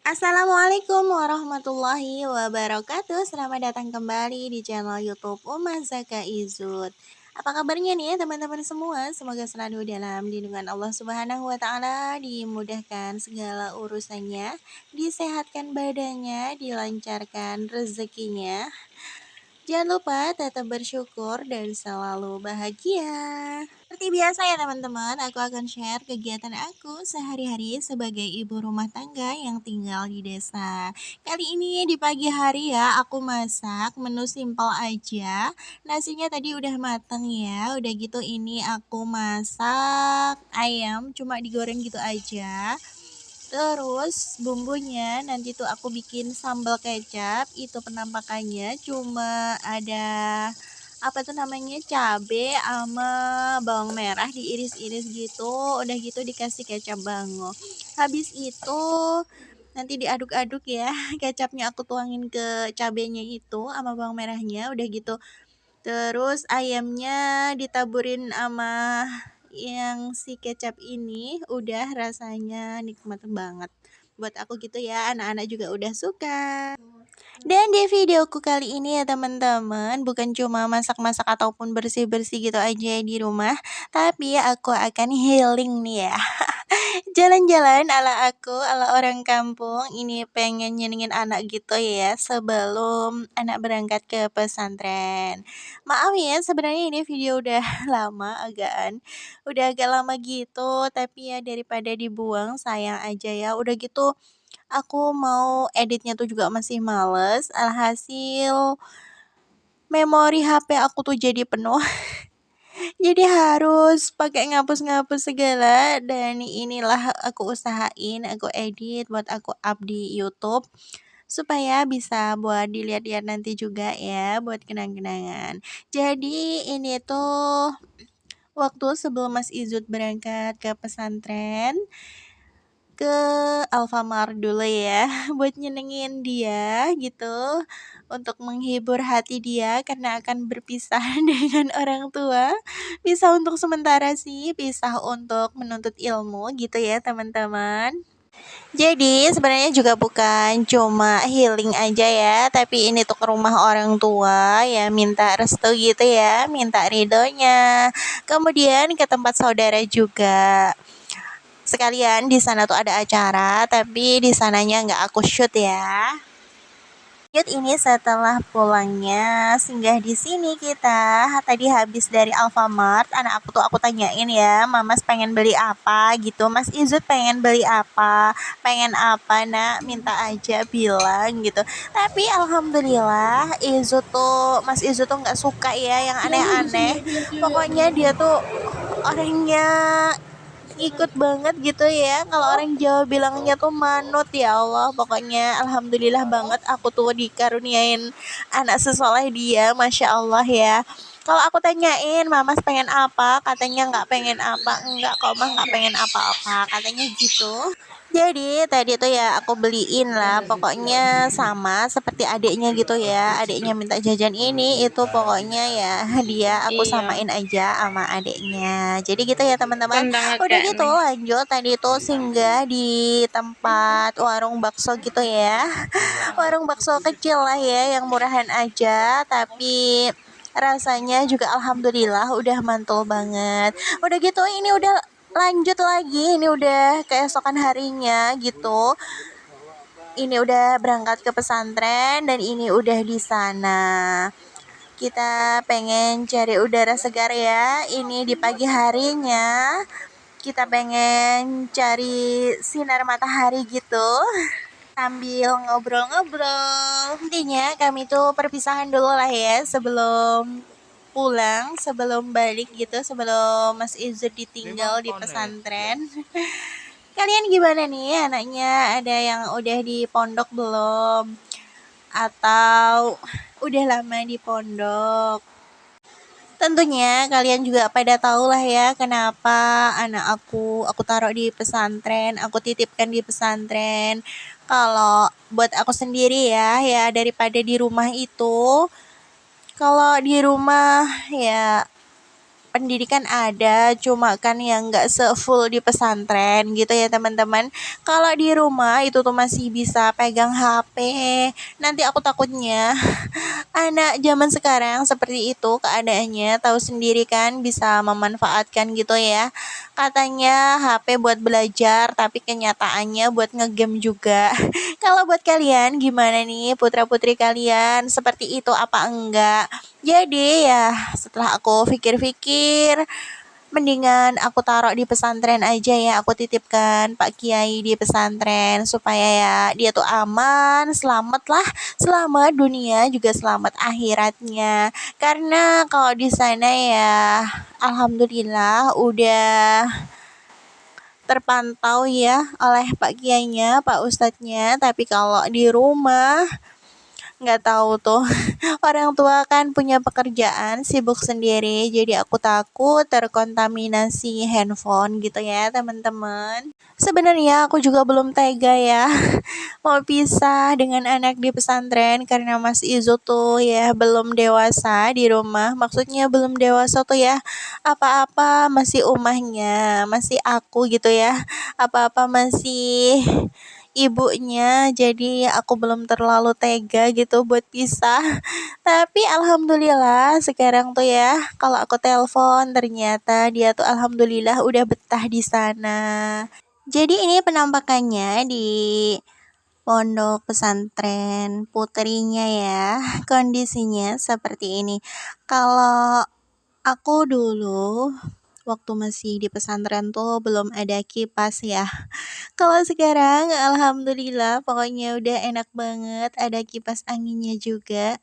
Assalamualaikum warahmatullahi wabarakatuh. Selamat datang kembali di channel YouTube Uma Zaka Izud. Apa kabarnya nih ya teman-teman semua? Semoga selalu dalam lindungan Allah Subhanahu wa taala, dimudahkan segala urusannya, disehatkan badannya, dilancarkan rezekinya. Jangan lupa tetap bersyukur dan selalu bahagia. Seperti biasa ya teman-teman, aku akan share kegiatan aku sehari-hari sebagai ibu rumah tangga yang tinggal di desa. Kali ini di pagi hari ya, aku masak menu simpel aja. Nasinya tadi udah mateng ya, udah gitu ini aku masak ayam, cuma digoreng gitu aja. Terus bumbunya nanti tuh aku bikin sambal kecap, itu penampakannya cuma ada apa tuh namanya, cabe sama bawang merah diiris-iris gitu, udah gitu dikasih kecap bango. Habis itu nanti diaduk-aduk ya, kecapnya aku tuangin ke cabenya itu sama bawang merahnya, udah gitu terus ayamnya ditaburin sama yang si kecap ini, udah rasanya nikmat banget. Buat aku gitu ya, anak-anak juga udah suka. Dan di videoku kali ini ya teman-teman, bukan cuma masak-masak ataupun bersih-bersih gitu aja di rumah, tapi aku akan healing nih ya. Jalan-jalan ala aku, ala orang kampung, ini pengen nyenengin anak gitu ya sebelum anak berangkat ke pesantren. Maaf ya, sebenarnya ini video udah lama agaan, udah agak lama gitu, tapi ya daripada dibuang sayang aja ya. Udah gitu aku mau editnya tuh juga masih males, alhasil memori HP aku tuh jadi penuh. Jadi harus pakai ngapus-ngapus segala, dan inilah aku usahain aku edit buat aku up di YouTube supaya bisa buat dilihat-lihat nanti juga ya buat kenang-kenangan. Jadi ini tuh waktu sebelum Mas Izud berangkat ke pesantren, ke Alfamart dulu ya buat nyenengin dia gitu, untuk menghibur hati dia karena akan berpisah dengan orang tua. Pisah untuk sementara sih, pisah untuk menuntut ilmu gitu ya teman-teman. Jadi sebenarnya juga bukan cuma healing aja ya, tapi ini tuh ke rumah orang tua ya, minta restu gitu ya, minta ridhonya. Kemudian ke tempat saudara juga. Sekalian di sana tuh ada acara, tapi di sananya nggak aku shoot ya. Lanjut ini setelah pulangnya singgah di sini kita. Tadi habis dari Alfamart, anak aku tuh aku tanyain ya, Mamas pengen beli apa gitu. Mas Izut pengen beli apa? Pengen apa nak? Minta aja bilang gitu. Tapi alhamdulillah Mas Izut tuh nggak suka ya yang aneh-aneh. Pokoknya dia tuh orangnya ikut banget gitu ya, kalau orang Jawa bilangnya tuh manut. Ya Allah, pokoknya alhamdulillah banget aku tuh dikaruniain anak sesoleh dia, masya Allah ya. Kalau aku tanyain Mamas pengen apa, katanya nggak pengen apa. Enggak kok mah, nggak pengen apa-apa katanya gitu. Jadi tadi tuh ya aku beliin lah, pokoknya sama seperti adiknya gitu ya. Adiknya minta jajan ini itu, pokoknya ya dia aku Iya, samain aja sama adiknya. Jadi gitu ya teman-teman. banget Udah Kak gitu nih. lanjut tadi tuh singgah di tempat warung bakso gitu ya. Warung bakso kecil lah ya, yang murahan aja, tapi rasanya juga alhamdulillah udah mantul banget. Udah gitu ini udah lanjut lagi, ini udah keesokan harinya gitu. Ini udah berangkat ke pesantren dan ini udah di sana. Kita pengen cari udara segar ya. Ini di pagi harinya. Kita pengen cari sinar matahari gitu sambil ngobrol-ngobrol. Intinya kami tuh perpisahan dulu lah ya sebelum pulang, sebelum balik gitu, sebelum Mas Izud ditinggal di pesantren. Kalian gimana nih anaknya? Ada yang udah di pondok belum? Atau udah lama di pondok? Tentunya kalian juga pada tahu lah ya kenapa anak aku taruh di pesantren, aku titipkan di pesantren. Kalau buat aku sendiri ya daripada di rumah itu, kalau di rumah ya pendidikan ada, cuma kan yang nggak se-full di pesantren gitu ya teman-teman. Kalau di rumah itu tuh masih bisa pegang HP. Nanti aku takutnya anak zaman sekarang seperti itu keadaannya, tahu sendiri kan bisa memanfaatkan gitu ya. Katanya HP buat belajar, tapi kenyataannya buat ngegame juga. Kalau buat kalian gimana nih putra-putri kalian seperti itu apa enggak? Jadi ya setelah aku pikir-pikir mendingan aku taruh di pesantren aja ya, aku titipkan Pak Kiai di pesantren supaya ya dia tuh aman, selamat lah, selamat dunia juga selamat akhiratnya. Karena kalau di sana ya alhamdulillah udah terpantau ya oleh Pak Kiainya, Pak Ustadznya, tapi kalau di rumah nggak tahu tuh. Orang tua kan punya pekerjaan, sibuk sendiri, jadi aku takut terkontaminasi handphone gitu ya teman-teman. Sebenarnya aku juga belum tega ya mau pisah dengan anak di pesantren karena Mas Izo tuh ya belum dewasa di rumah. Maksudnya belum dewasa tuh ya, apa-apa masih umahnya, masih aku gitu ya. Apa-apa masih ibunya, jadi aku belum terlalu tega gitu buat pisah. Tapi alhamdulillah sekarang tuh ya kalau aku telepon ternyata dia tuh alhamdulillah udah betah di sana. Jadi ini penampakannya di pondok pesantren putrinya ya. Kondisinya seperti ini. Kalau aku dulu waktu masih di pesantren tuh belum ada kipas ya. Kalau sekarang alhamdulillah pokoknya udah enak banget ada kipas anginnya juga.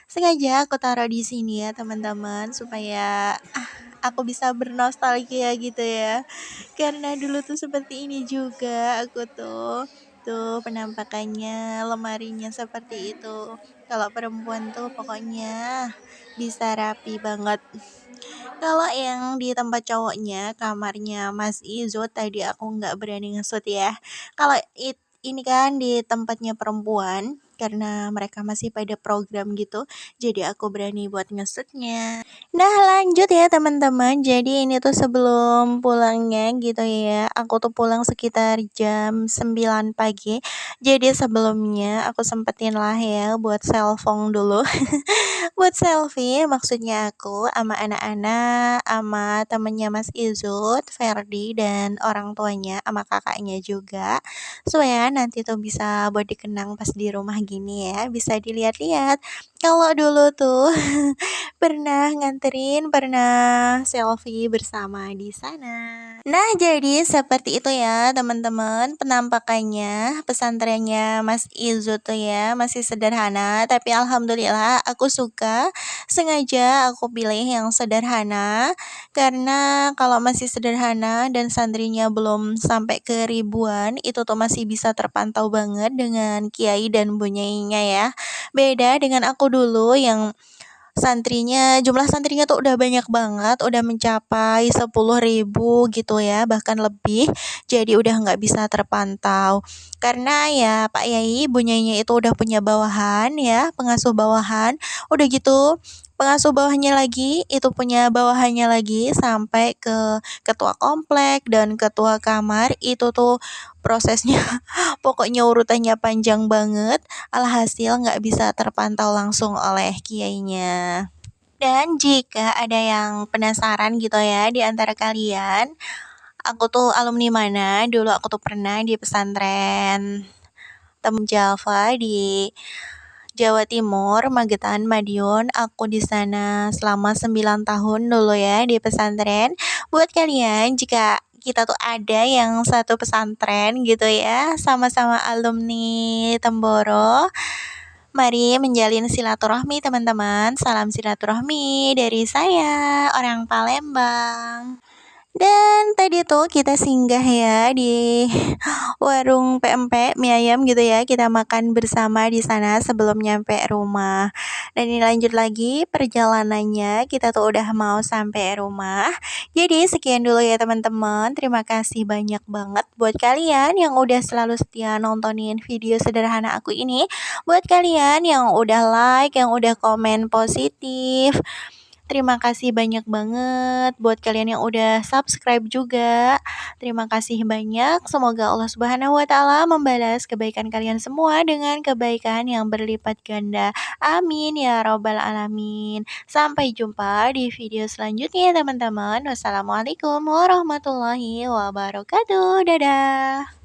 Sengaja aku taruh di sini ya teman-teman supaya aku bisa bernostalgia gitu ya. Karena dulu tuh seperti ini juga aku tuh. Tuh penampakannya, lemarinya seperti itu. Kalau perempuan tuh pokoknya bisa rapi banget. Kalau yang di tempat cowoknya, kamarnya Mas Izo tadi aku nggak berani ngesut ya. Kalau ini kan di tempatnya perempuan, karena mereka masih pada program gitu, jadi aku berani buat ngesutnya. Nah lanjut ya teman-teman, jadi ini tuh sebelum pulangnya gitu ya, aku tuh pulang sekitar jam 9 pagi, jadi sebelumnya aku sempetin lah ya buat selfong dulu. Buat selfie maksudnya aku sama anak-anak, sama temennya Mas Izut, Ferdi, dan orang tuanya, sama kakaknya juga. Supaya nanti tuh bisa buat dikenang pas di rumah gini ya, bisa dilihat-lihat. Kalau dulu tuh pernah nganterin, pernah selfie bersama di sana. Nah, jadi seperti itu ya teman-teman penampakannya pesantrennya Mas Izu tuh ya masih sederhana tapi alhamdulillah aku suka, sengaja aku pilih yang sederhana karena kalau masih sederhana dan santrinya belum sampai ke ribuan itu tuh masih bisa terpantau banget dengan kiai dan bunyainya ya. Beda dengan aku dulu yang jumlah santrinya tuh udah banyak banget, udah mencapai 10.000 gitu ya, bahkan lebih. Jadi udah nggak bisa terpantau. Karena ya Pak Yai bunyainya itu udah punya bawahan ya, pengasuh bawahan. Udah gitu pengasuh bawahnya lagi itu punya bawahannya lagi sampai ke ketua komplek dan ketua kamar itu tuh prosesnya pokoknya urutannya panjang banget. Alhasil nggak bisa terpantau langsung oleh kiainya. Dan jika ada yang penasaran gitu ya di antara kalian, aku tuh alumni mana? Dulu aku tuh pernah di pesantren Temen Java di Jawa Timur, Magetan, Madiun. Aku di sana selama 9 tahun dulu ya di pesantren. Buat kalian jika kita tuh ada yang satu pesantren gitu ya, sama-sama alumni Temboro. Mari menjalin silaturahmi teman-teman. Salam silaturahmi dari saya, orang Palembang. Dan tadi tuh kita singgah ya di warung PMP mie ayam gitu ya. Kita makan bersama di sana sebelum nyampe rumah. Dan ini lanjut lagi perjalanannya. Kita tuh udah mau sampai rumah. Jadi sekian dulu ya teman-teman. Terima kasih banyak banget buat kalian yang udah selalu setia nontonin video sederhana aku ini. Buat kalian yang udah like, yang udah komen positif, Terima kasih banyak banget buat kalian yang udah subscribe juga. Terima kasih banyak. Semoga Allah Subhanahu wa taala membalas kebaikan kalian semua dengan kebaikan yang berlipat ganda. Amin ya rabbal alamin. Sampai jumpa di video selanjutnya ya teman-teman. Wassalamualaikum warahmatullahi wabarakatuh. Dadah.